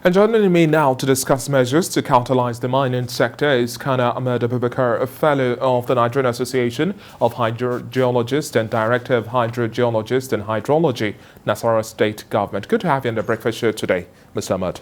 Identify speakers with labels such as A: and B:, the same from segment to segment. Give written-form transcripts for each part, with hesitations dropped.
A: And joining me now to discuss measures to catalyze the mining sector is Kana Ahmad Abubakar, a fellow of the Nigerian Association of Hydrogeologists and Director of Hydrogeologists and Hydrology, Nasarawa State Government. Good to have you on the breakfast show today, Mr. Ahmad.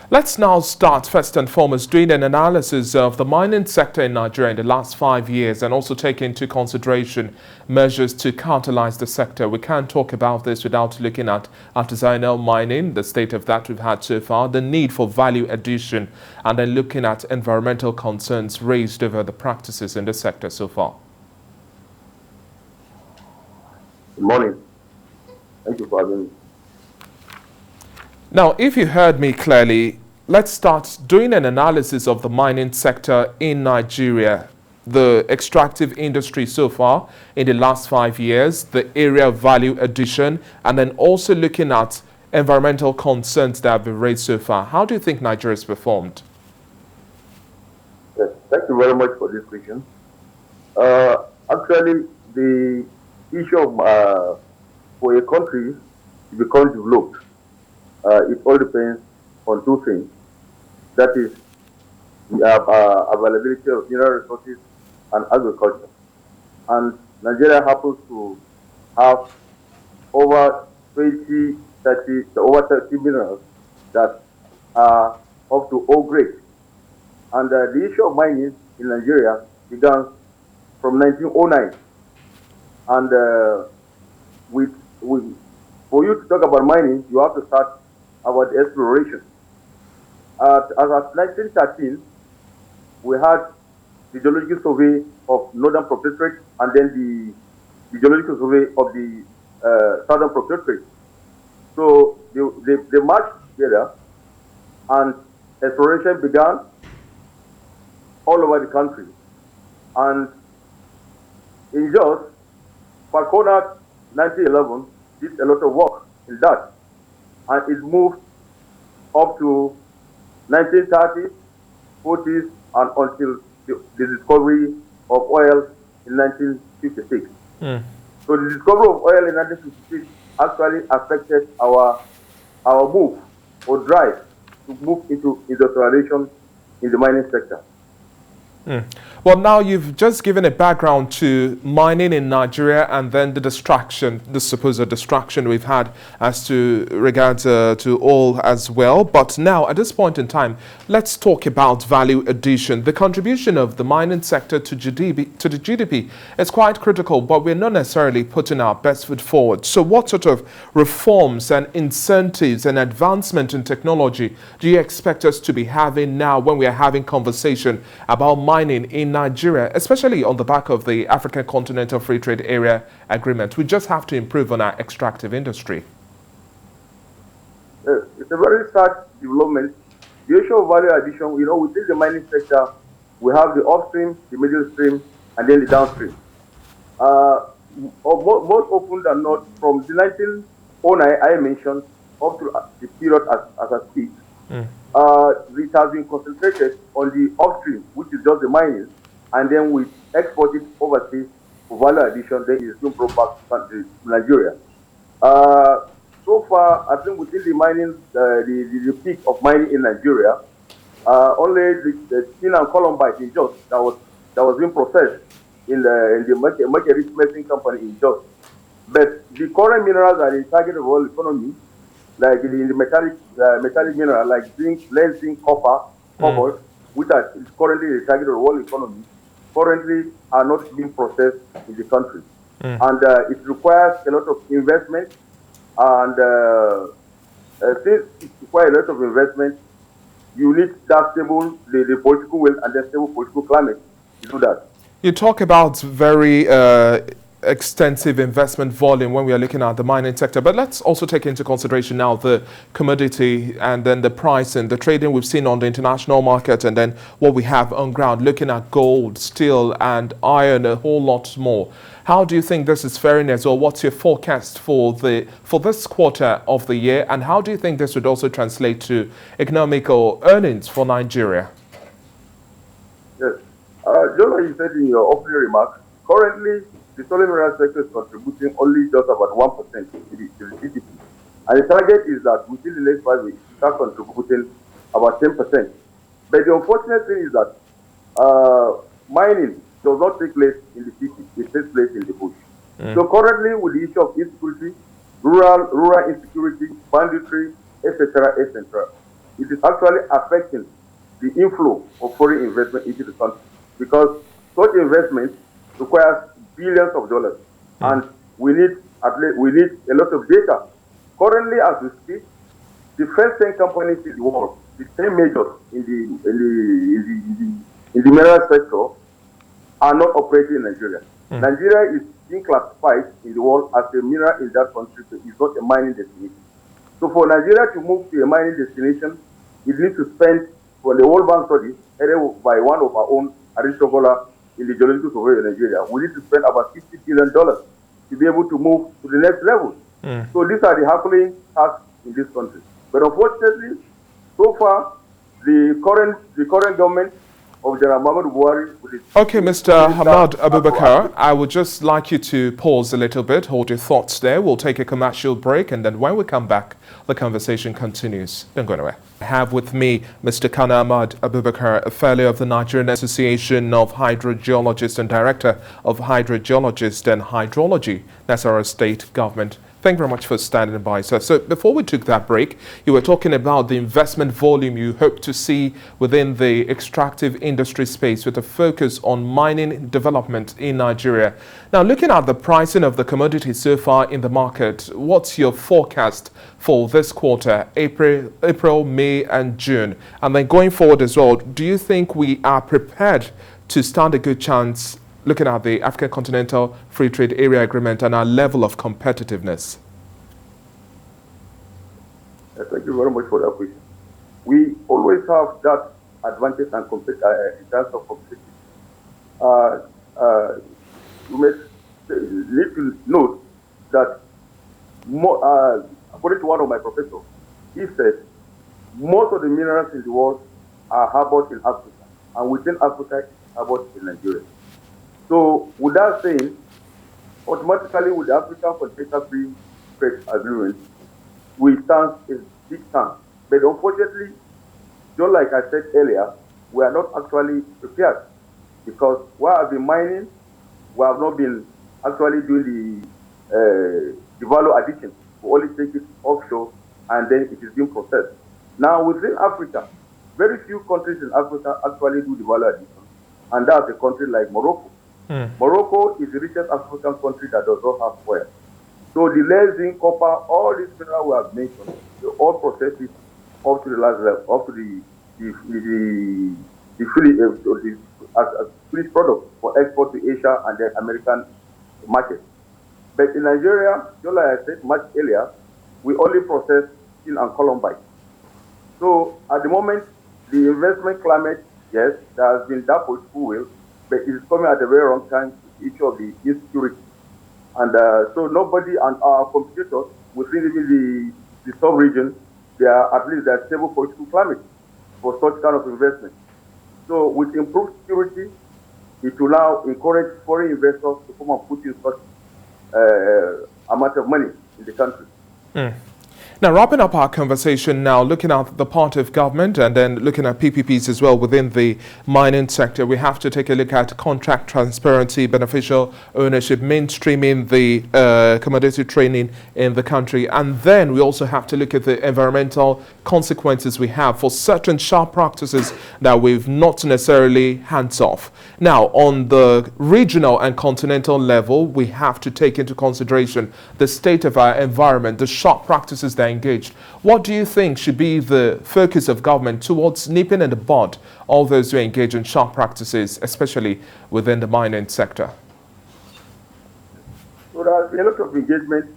A: Let's now start first and foremost doing an analysis of the mining sector in Nigeria in the last 5 years and also take into consideration measures to catalyze the sector. We can't talk about this without looking at artisanal mining, the state of that we've had so far, the need for value addition, and then looking at environmental concerns raised over the practices in the sector so far.
B: Good morning. Thank you for having me.
A: Now, if you heard me clearly, let's start doing an analysis of the mining sector in Nigeria, the extractive industry so far in the last 5 years, the area of value addition, and then also looking at environmental concerns that have been raised so far. How do you think Nigeria has performed?
B: Yes, thank you very much for this question. Actually, the issue of for a country to become developed, it all depends on two things. That is the availability of mineral resources and agriculture. And Nigeria happens to have over 30 minerals that are up to O grade. And the issue of mining in Nigeria began from 1909. And for you to talk about mining, you have to start about exploration. As of 1913, we had the geological survey of Northern Protectorate and then the geological survey of the Southern Protectorate. So they marched together and exploration began all over the country. And in just Kana 1911 did a lot of work in that. And it moved up to 1930s, 40s, and until the discovery of oil in 1956. So the discovery of oil in 1956 actually affected our move or drive to move into industrialization in the mining sector.
A: Well, now you've just given a background to mining in Nigeria and then the supposed distraction we've had as to regards to oil as well. But now, at this point in time, let's talk about value addition. The contribution of the mining sector to the GDP is quite critical, but we're not necessarily putting our best foot forward. So what sort of reforms and incentives and advancement in technology do you expect us to be having now when we are having conversation about mining in Nigeria, especially on the back of the African Continental Free Trade Area Agreement? We just have to improve on our extractive industry.
B: Yes, it's a very sad development. The issue of value addition, within the mining sector, we have the upstream, the middle stream, and then the downstream. Most often than not, from the 1909 I mentioned up to the period as I speak, it has been concentrated on the upstream, which is just the mining, and then we export it overseas for value addition, then it's being brought back to Nigeria. So far, I think within the mining, the peak of mining in Nigeria, only the tin and columbite in Jos that was being processed in the mercury smelting company in Jos. But the current minerals are the target of world economy, like in the metallic mineral like zinc, lead, zinc, copper, cobalt, which are currently the target of the world economy, currently are not being processed in the country. And it requires a lot of investment, and since it requires a lot of investment, you need that stable, the political will and the stable political climate to do that.
A: You talk about very extensive investment volume when we are looking at the mining sector, but let's also take into consideration now the commodity and then the price and the trading we've seen on the international market, and then what we have on ground, looking at gold, steel and iron, a whole lot more. How do you think this is faring as well? What's your forecast for this quarter of the year, and how do you think this would also translate to economical earnings for Nigeria?
B: Yes, just like you said in your opening remarks, currently the solid mineral sector is contributing only just about 1% to the GDP. And the target is that within the next 5 years, we start contributing about 10%. But the unfortunate thing is that mining does not take place in the city, it takes place in the bush. So currently, with the issue of insecurity, rural insecurity, banditry, etc., etc., it is actually affecting the inflow of foreign investment into the country, because such investment requires billions of dollars, and we need a lot of data. Currently, as we speak, the first 10 companies in the world, the 10 majors in the mineral sector, are not operating in Nigeria. Nigeria is being classified in the world as a mineral in that country, so it's not a mining destination. So for Nigeria to move to a mining destination, it needs to spend, for the World Bank study, headed by one of our own, Aristogola, in the geological survey of Nigeria, we need to spend about $50 billion to be able to move to the next level. So these are the happening tasks in this country. But unfortunately, so far, the current government of General Muhammadu Buhari.
A: Okay, Mr. Ahmad Abubakar, I would just like you to pause a little bit, hold your thoughts there. We'll take a commercial break, and then when we come back, the conversation continues. Don't go anywhere. I have with me Mr. Kana Ahmad Abubakar, a fellow of the Nigerian Association of Hydrogeologists and Director of Hydrogeologists and Hydrology, Nasarawa State Government. Thank you very much for standing by, sir. So before we took that break, you were talking about the investment volume you hope to see within the extractive industry space with a focus on mining development in Nigeria. Now, looking at the pricing of the commodity so far in the market, what's your forecast for this quarter, April, May, and June? And then going forward as well, do you think we are prepared to stand a good chance looking at the African Continental Free Trade Area Agreement and our level of competitiveness?
B: Thank you very much for that question. We always have that advantage and in terms of competition. You need to note that, according to one of my professors, he said most of the minerals in the world are harbored in Africa, and within Africa, it's harbored in Nigeria. So, with that saying, automatically with the African Continental Free Trade Agreement, we stand a big chance. But unfortunately, just like I said earlier, we are not actually prepared, because while I've been mining, we have not been actually doing the value addition. We only take it offshore and then it is being processed. Now, within Africa, very few countries in Africa actually do the value addition, and that's a country like Morocco. Morocco is the richest African country that does not have oil. So the lead, zinc, copper, all these minerals we have mentioned, they all process it up to the last level, up to the finished product for export to Asia and the American market. But in Nigeria, just like I said much earlier, we only process tin and columbite. So at the moment, the investment climate, yes, there has been that political will, but it's coming at a very wrong time to each of the insecurity. And so nobody and our competitors within even the sub-region, they are at least a stable political climate for such kind of investment. So with improved security, it will now encourage foreign investors to come and put in such amount of money in the country.
A: Now, wrapping up our conversation now, looking at the part of government and then looking at PPPs as well within the mining sector, we have to take a look at contract transparency, beneficial ownership, mainstreaming the commodity trading in the country. And then we also have to look at the environmental consequences we have for certain sharp practices that we've not necessarily hands off. Now, on the regional and continental level, we have to take into consideration the state of our environment, the sharp practices that are engaged. What do you think should be the focus of government towards nipping in the bud all those who engage in sharp practices, especially within the mining sector?
B: So there's a lot of engagement.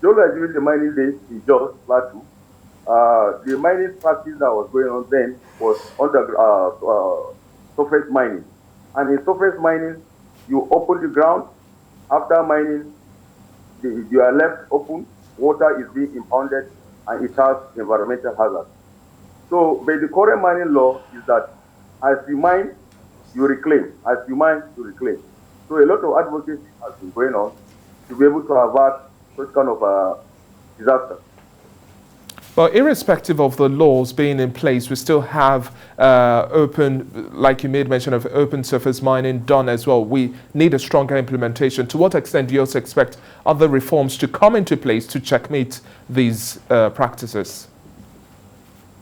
B: Just like during the mining days in Jos Plateau, the mining practice that was going on then was under surface mining. And in surface mining, you open the ground. After mining, you are left open. Water is being impounded, and it has environmental hazards. So, but the current mining law is that as you mine, you reclaim. As you mine, you reclaim. So a lot of advocacy has been going on to be able to avert such kind of disaster.
A: Well, irrespective of the laws being in place, we still have open, like you made mention of, open surface mining done as well. We need a stronger implementation. To what extent do you also expect other reforms to come into place to checkmate these practices?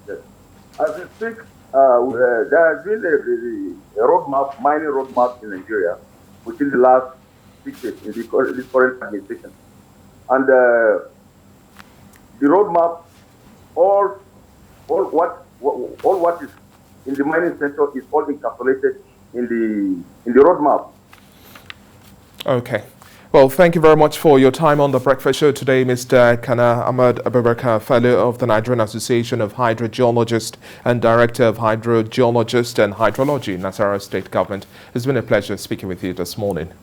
B: Yes. As we speak, there has been a roadmap, mining roadmap in Nigeria within the last 6 years in this current administration. And the roadmap, all what is in the mining sector is all encapsulated in the roadmap.
A: Okay. Well, thank you very much for your time on the Breakfast Show today, Mr. Kana Ahmad Abubakar, Fellow of the Nigerian Association of Hydrogeologists and Director of Hydrogeologists and Hydrology, Nasarawa State Government. It's been a pleasure speaking with you this morning.